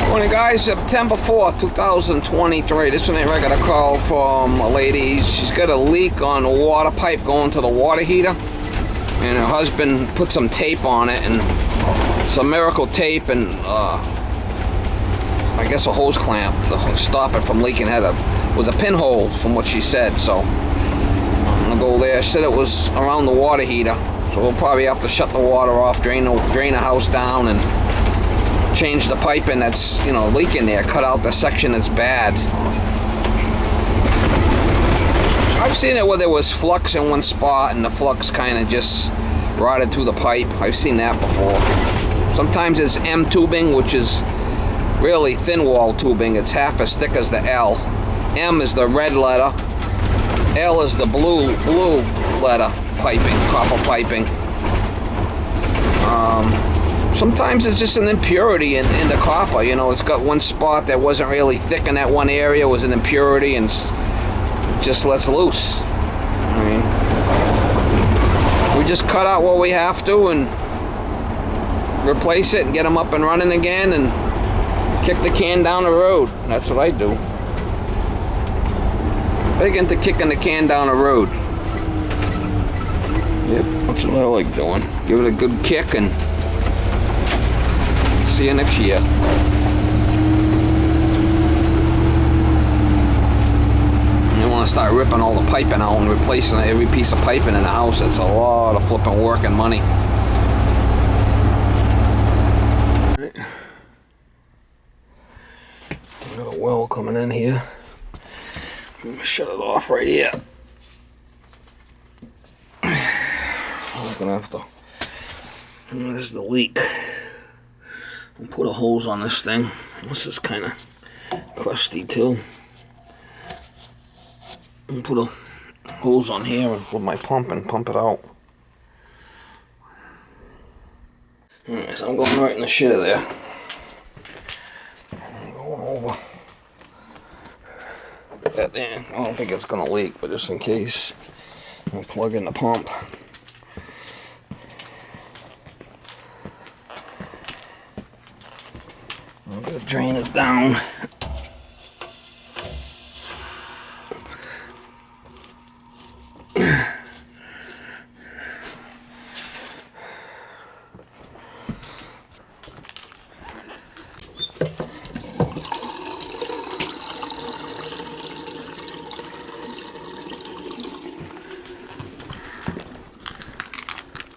Morning guys, September 4th, 2023. This one I got a call from a lady. She's got a leak on a water pipe going to the water heater. And her husband put some tape on it, and some miracle tape, and I guess a hose clamp to stop it from leaking. Was a pinhole from what she said, so I'm gonna go there. She said it was around the water heater, so we'll probably have to shut the water off, drain the house down, and change the piping that's, you know, leaking there. Cut out the section that's bad. I've seen it where there was flux in one spot and the flux kind of just rotted through the pipe. I've seen that before. Sometimes it's M tubing, which is really thin wall tubing. It's half as thick as the L. M is the red letter. L is the blue letter piping, copper piping. Sometimes it's just an impurity in the copper. You know, it's got one spot that wasn't really thick in that one area, was an impurity, and just lets loose. I mean, we just cut out what we have to and replace it and get them up and running again and kick the can down the road. That's what I do. Big into kicking the can down the road. Yep, that's what I like doing. Give it a good kick and see you next year. You want to start ripping all the piping out and replacing every piece of piping in the house. It's a lot of flipping work and money. Right. Got a well coming in here. I'm gonna shut it off right here. I'm gonna have to. This is the leak. I'll put a hose on this thing. This is kind of crusty too. I'll put a hose on here and with my pump and pump it out. Alright, so I'm going right in the shitter there. I'm going over that there. I don't think it's gonna leak, but just in case, I'll plug in the pump. I'm gonna drain it down.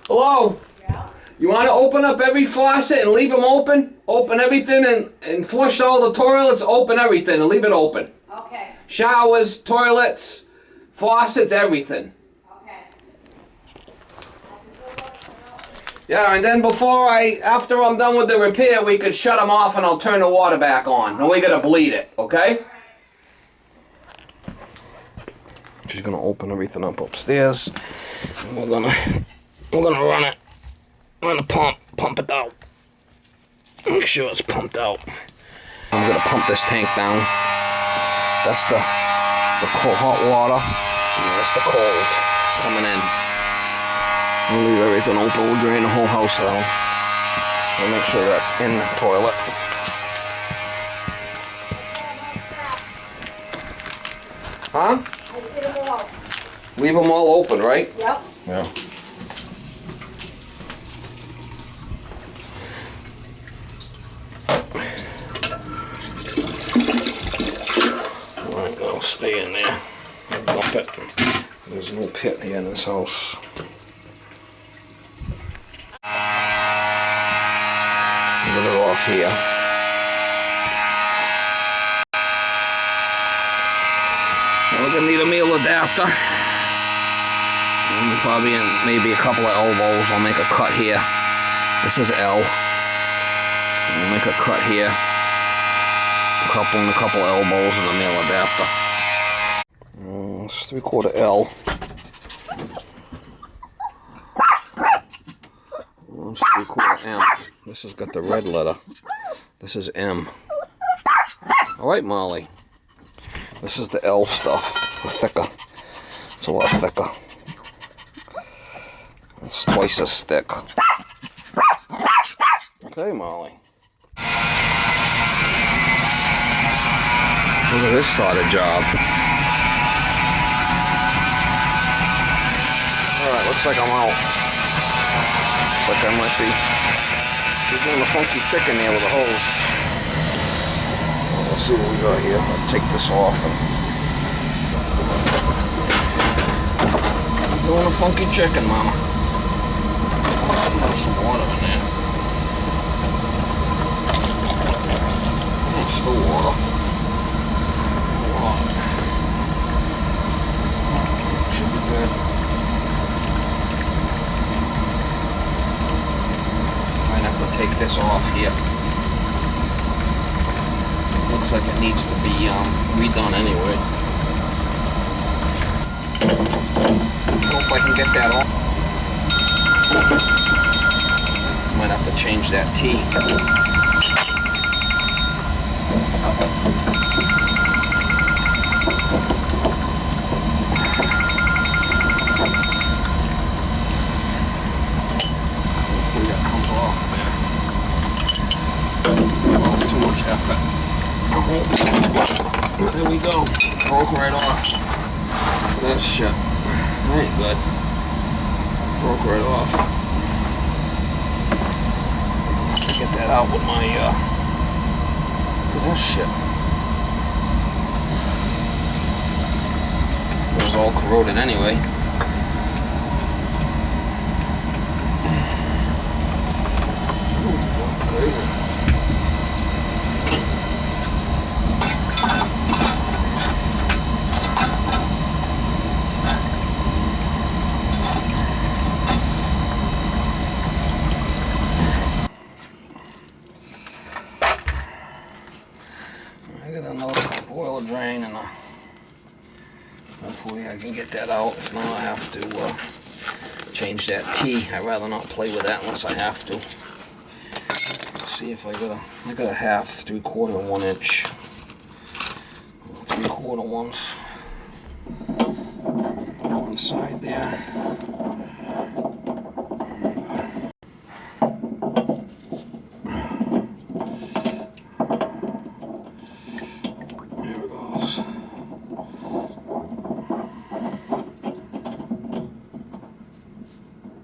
Hello? Yeah? You want to open up every faucet and leave them open? Open everything and flush all the toilets, open everything and leave it open. Okay. Showers, toilets, faucets, everything. Okay. Yeah, and then after I'm done with the repair, we could shut them off and I'll turn the water back on. And we gotta bleed it, okay? She's gonna open everything up upstairs. And we're gonna run the pump it out. Make sure it's pumped out. I'm gonna pump this tank down. That's the cold, hot water. And that's the cold coming in. We'll leave everything open. We'll drain the whole house out. We'll make sure that's in the toilet. Huh? I did them all. Leave them all open, right? Yep. Yeah. Alright, I'll stay in there. I'll dump it. There's no pit here in this house. Get it off here. We're gonna need a meal adapter. And probably maybe a couple of elbows. I'll make a cut here. This is L. I'll make a cut here. A couple elbows and a meal adapter. It's 3/4 L. It's 3/4 M. This has got the red letter. This is M. Alright, Molly. This is the L stuff. The thicker. It's a lot thicker. It's twice as thick. Okay, Molly. Look at this side of the job. Alright, looks like I'm out. Looks like I might be doing a funky chicken there with a hose. Let's see what we got here. I'll take this off. Doing a funky chicken, mama. Put some water in there. That's the water. Should be good. Might have to take this off here. Looks like it needs to be redone anyway. Hope I can get that off. Might have to change that T. Hopefully that comes off there. Oh, too much effort. Oh, there we go. Broke right off. That shit. That ain't good. Broke right off. Get that out with my, that shit. It was all corroded anyway. I got another boiler drain and hopefully I can get that out. If not, I have to change that T. I'd rather not play with that unless I have to. Let's see if I got a half, 3/4, and 1 inch. 3/4 ones. One side there.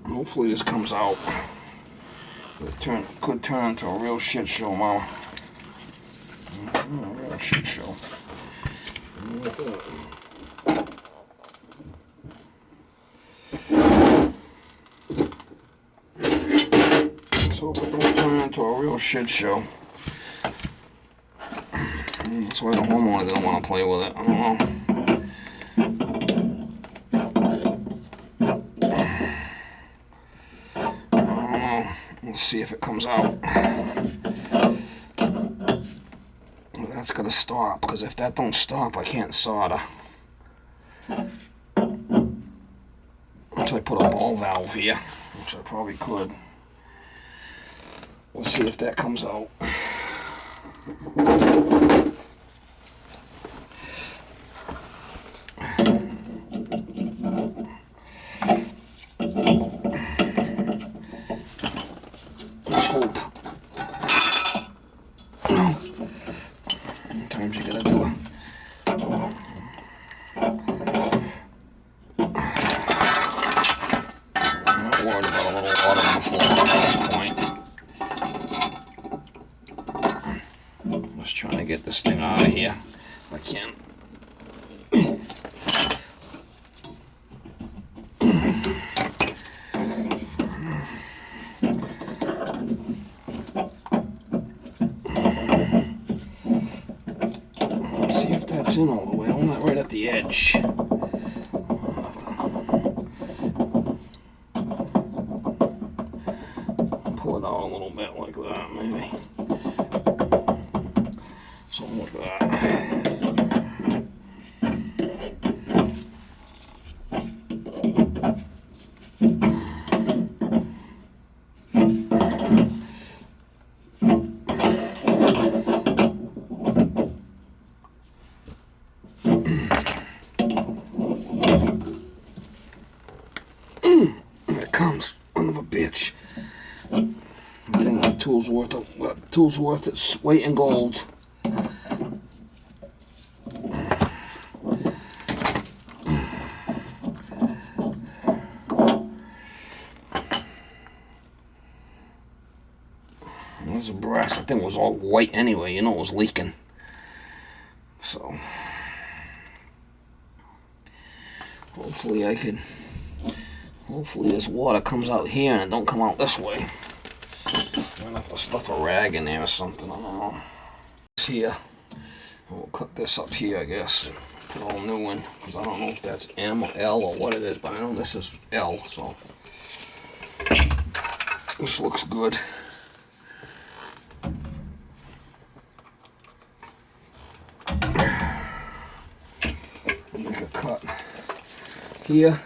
Hopefully this comes out. It could turn into a real shit show, Mama. A real shit show. Let's hope it don't turn into a real shit show. That's why the homeowner didn't want to play with it. I don't know. Let's see if it comes out. Well, that's gotta stop, because if that don't stop, I can't solder. Unless I put a ball valve here, which I probably could. We'll see if that comes out. Sometimes you gotta do it. I'm not worried about a little water on the floor at this point. I'm just trying to get this thing out of here if I can. In all the way, I'm not right at the edge. Pull it out a little bit like that, maybe. Something like that. Bitch. I think my tool's worth its weight in gold. There's a brass. The thing was all white anyway. You know it was leaking. So hopefully hopefully this water comes out here and it don't come out this way. I'm gonna have to stuff a rag in there or something. I don't know. It's here. We'll cut this up here, I guess, and put all new in. Because I don't know if that's M or L or what it is, but I know this is L, so this looks good. Make a cut here.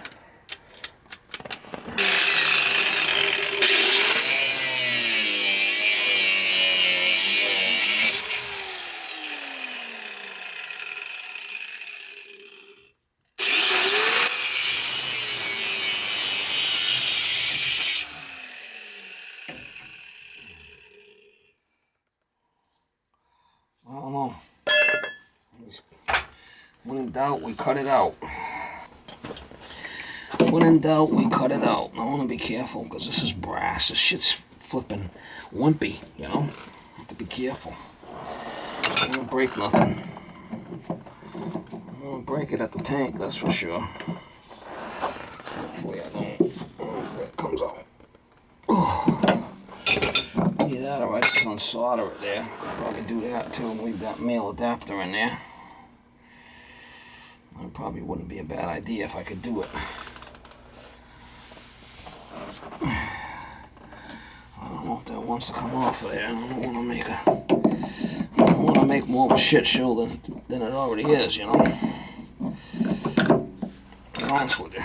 I don't know. When in doubt, we cut it out. When in doubt, we cut it out. I want to be careful because this is brass. This shit's flipping wimpy, you know? Have to be careful. I don't want to break nothing. I don't want to break it at the tank, that's for sure. Hopefully I don't. Hopefully it comes out. Either that or I just unsolder it there. I'll probably do that too and leave that male adapter in there. It probably wouldn't be a bad idea if I could do it. I don't know if that wants to come off of there. I don't want to make more of a shit show than it already is, you know. To be honest with you.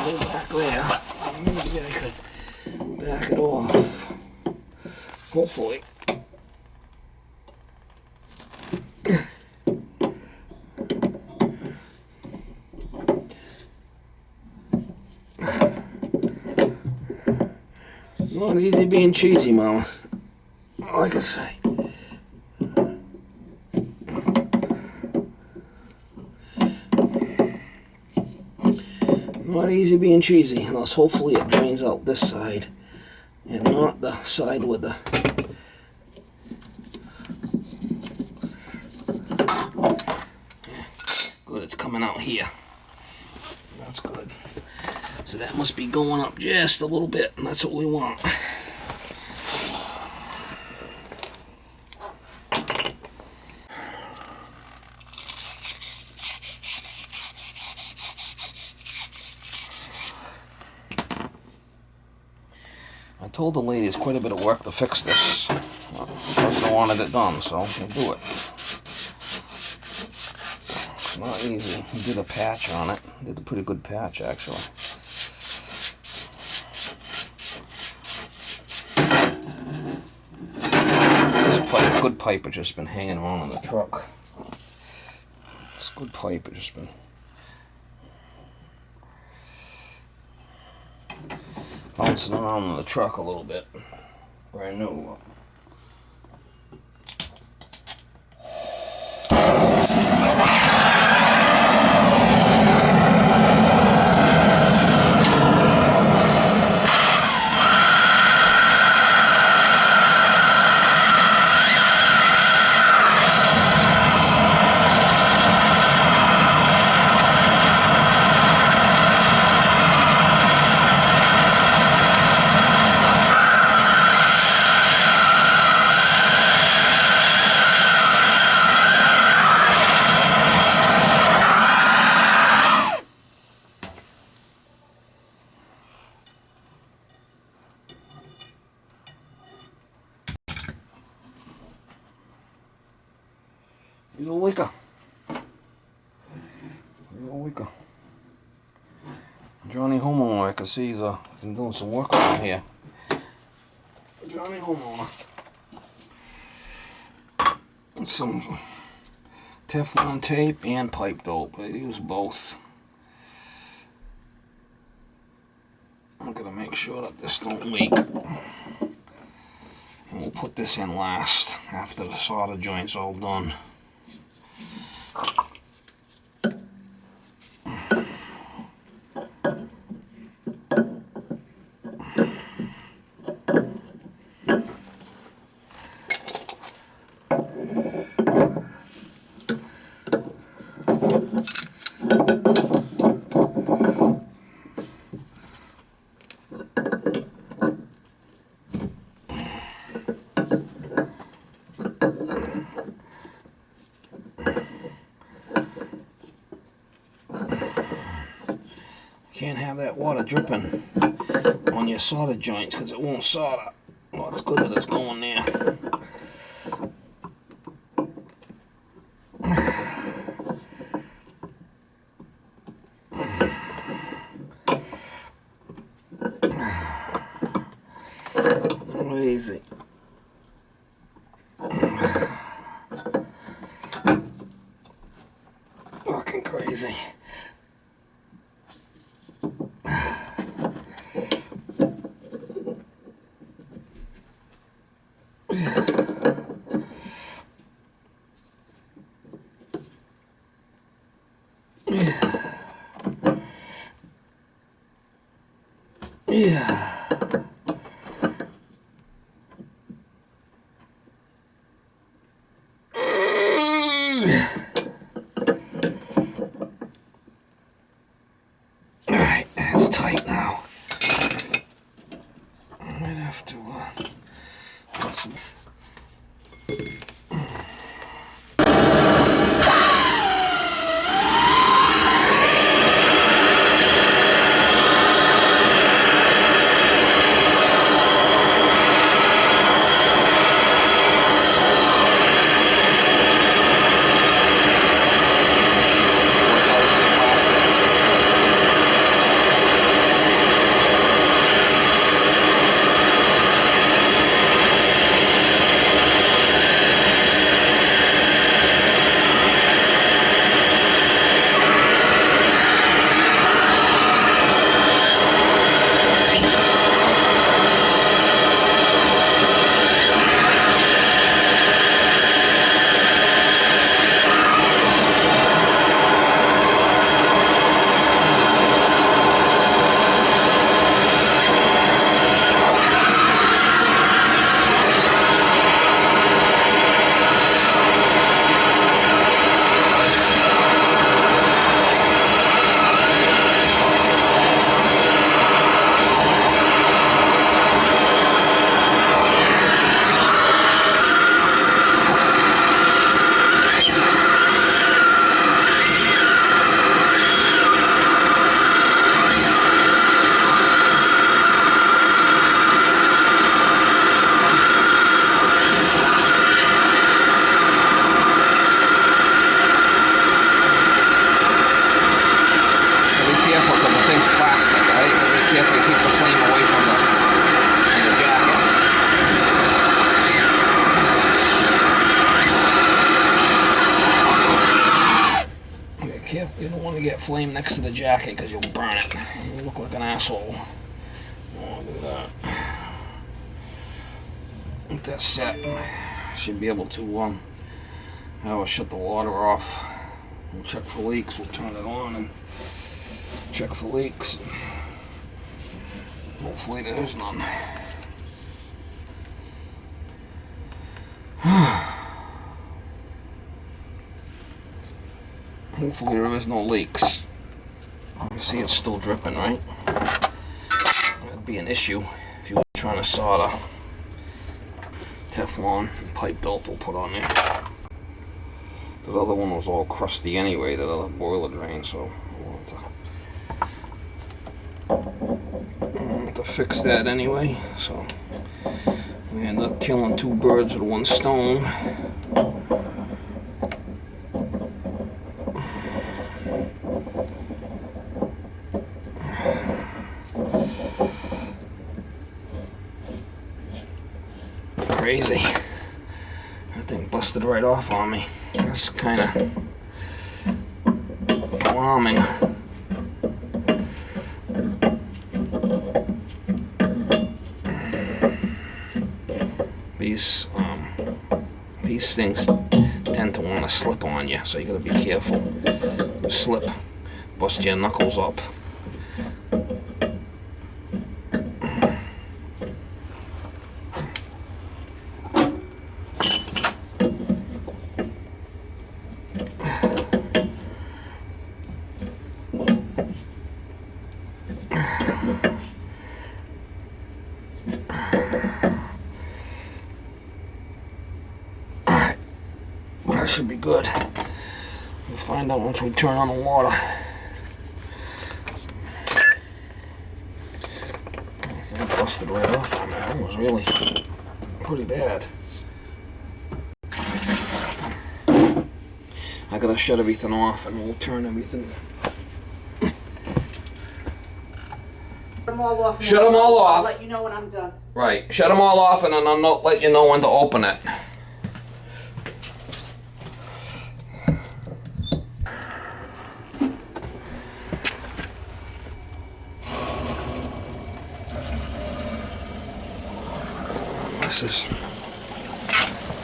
Back there. Maybe I could back it off. Hopefully. Not easy being cheesy, Mama. Like I say. Not easy being cheesy, unless hopefully it drains out this side and not the side with the... Yeah, good, it's coming out here. That's good. So that must be going up just a little bit, and that's what we want. I told the ladies quite a bit of work to fix this. Well, they wanted it done, so we'll do it. It's not easy. We did a patch on it. Did a pretty good patch, actually. This pipe, good pipe, has just been hanging around in the truck. It's good pipe, it's just been... bouncing around in the truck a little bit. Brand new. He's a liquor. He's a liquor. Johnny Homeowner, I can see he's been doing some work around here. Johnny Homeowner. Some Teflon tape and pipe dope. I use both. make sure that this don't leak. And we'll put this in last after the solder joint's all done. Can't have that water dripping on your solder joints because it won't solder. Well, it's good that it's going there. Crazy. Fucking crazy. Yeah. Alright, that's tight now. I might have to put some. You don't want to get flame next to the jacket because you'll burn it. You look like an asshole. Oh, look at that. Get that set. Should be able to I'll shut the water off and check for leaks. We'll turn it on and check for leaks. Hopefully there's none. Hopefully there is no leaks. You see it's still dripping, right? That'd be an issue if you were trying to solder. Teflon pipe belt we'll put on there. The other one was all crusty anyway, that other boiler drain, so I'll have to fix that anyway. So we end up killing two birds with one stone. Crazy. That thing busted right off on me. That's kind of alarming. these things tend to want to slip on you, so you gotta be careful. Slip, bust your knuckles up. That should be good. We'll find out once we turn on the water. That busted right off. I mean, that was really pretty bad. I gotta shut everything off and we'll turn everything. Shut them all off. Shut them all off. I'll let you know when I'm done. Right. Shut them all off and then I'll let you know when to open it. This is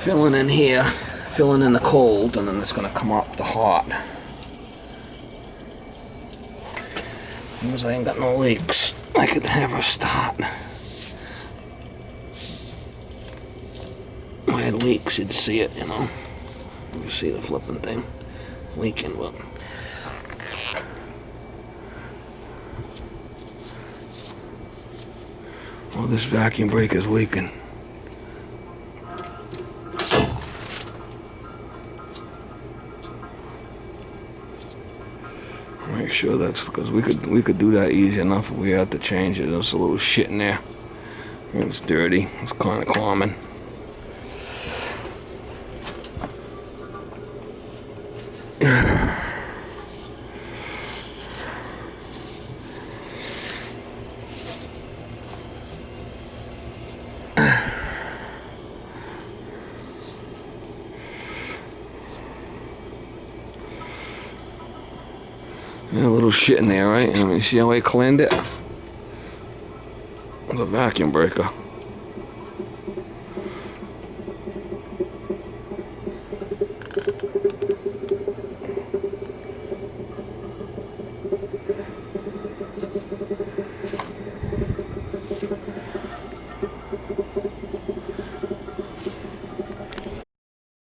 filling in here, filling in the cold, and then it's going to come up the hot. Because I ain't got no leaks, I could have her start. If I had leaks, you'd see it, you know. You see the flipping thing leaking, but. Oh, this vacuum break is leaking. Make sure that's because we could do that easy enough if we had to change it. There's a little shit in there. It's dirty. It's kind of common. Yeah, a little shit in there, right? I mean, you see how I cleaned it? It's a vacuum breaker.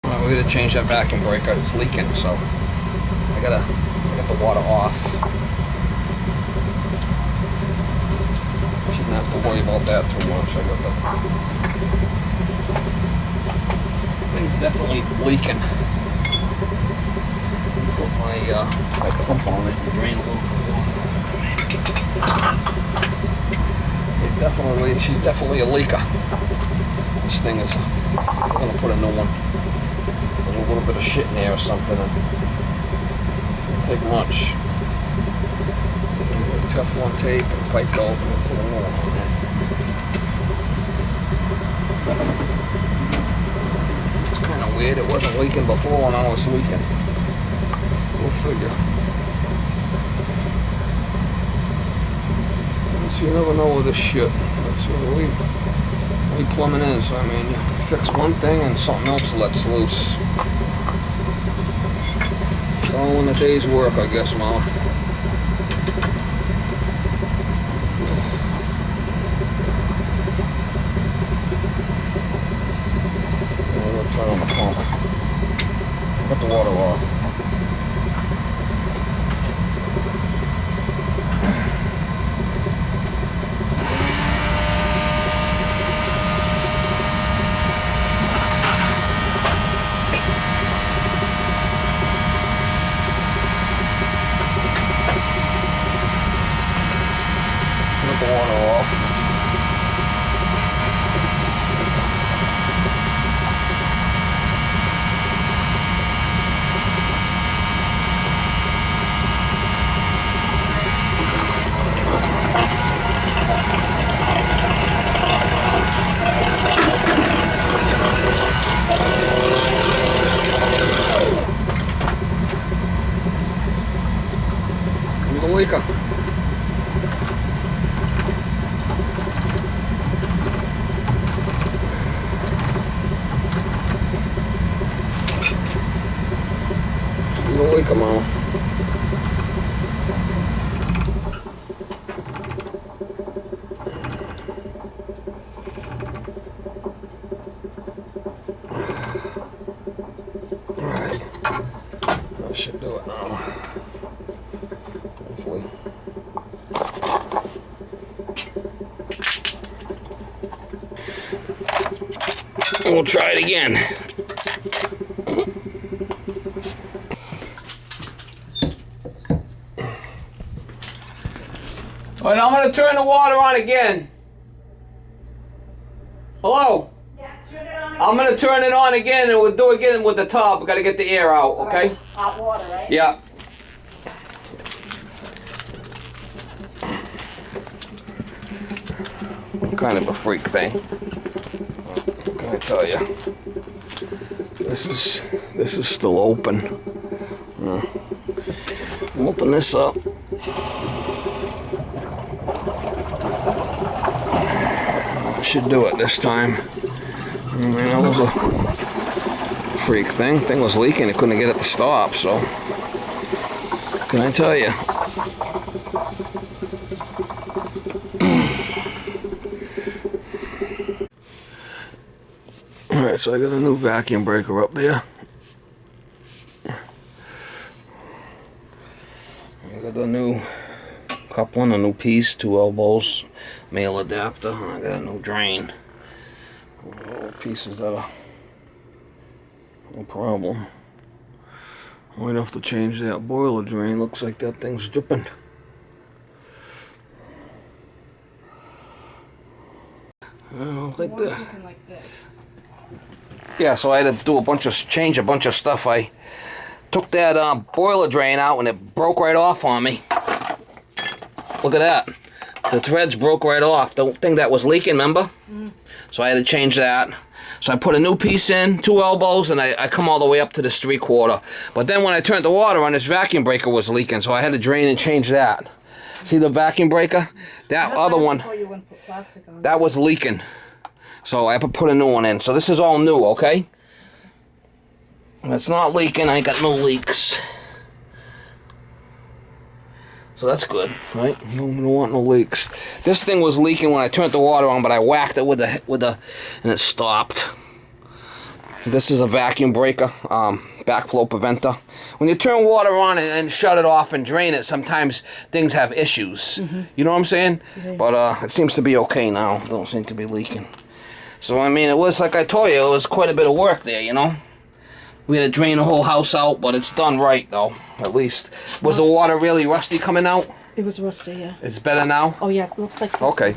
Well, we gotta change that vacuum breaker. It's leaking, so I gotta get the water off. Shouldn't have to worry about that too much. I got the thing's definitely leaking. Put my pump on it and drain a little bit more. She's definitely a leaker. This thing is. I'm gonna put a new one. There's a little bit of shit in there or something. Take much. Teflon tape and pipe to open it. Put a new one on there. It's kind of weird. It wasn't leaking before when I was leaking. We'll figure. You never know with this shit. That's what we plumbing is. I mean, you fix one thing and something else lets loose. All in a day's work, I guess, Mama. We'll turn on the pump. Cut the water off. The water off. Here's the leaker. them all. Alright. That should do it now. Hopefully. We'll try it again. All right, I'm going to turn the water on again. Hello? Yeah, turn it on. I'm going to turn it on again and we'll do it again with the tub. We've got to get the air out, okay? Right. Hot water, right? Yeah. Kind of a freak thing. What can I tell you? This is still open. Open this up. Should do it this time. I mean, that was a freak thing. Thing was leaking. It couldn't get it to stop. So, what can I tell you? All right, so I got a new vacuum breaker up there. I got a new coupling, a new piece, 2 elbows, male adapter, and I got a new drain. All pieces that are no problem. I might have to change that boiler drain. Looks like that thing's dripping. I don't think Water's that. looking like this. Yeah, so I had to do change a bunch of stuff. I took that boiler drain out and it broke right off on me. Look at that. The threads broke right off. The thing that was leaking, remember? So I had to change that. So I put a new piece in, 2 elbows, and I come all the way up to this 3/4. But then when I turned the water on, this vacuum breaker was leaking, so I had to drain and change that. See the vacuum breaker? That other one, You wouldn't put plastic on. that was leaking. So I have to put a new one in. So this is all new, okay? And it's not leaking. I ain't got no leaks. So that's good, right? No, we don't want no leaks. This thing was leaking when I turned the water on, but I whacked it with the, and it stopped. This is a vacuum breaker, backflow preventer. When you turn water on and shut it off and drain it, sometimes things have issues. You know what I'm saying? But it seems to be okay now. Don't seem to be leaking. So I mean, it was like I told you, it was quite a bit of work there, you know. We had to drain the whole house out, but it's done right, though, at least. Was the water really rusty coming out? It was rusty, yeah. It's better now? Oh, yeah, it looks like this. Okay.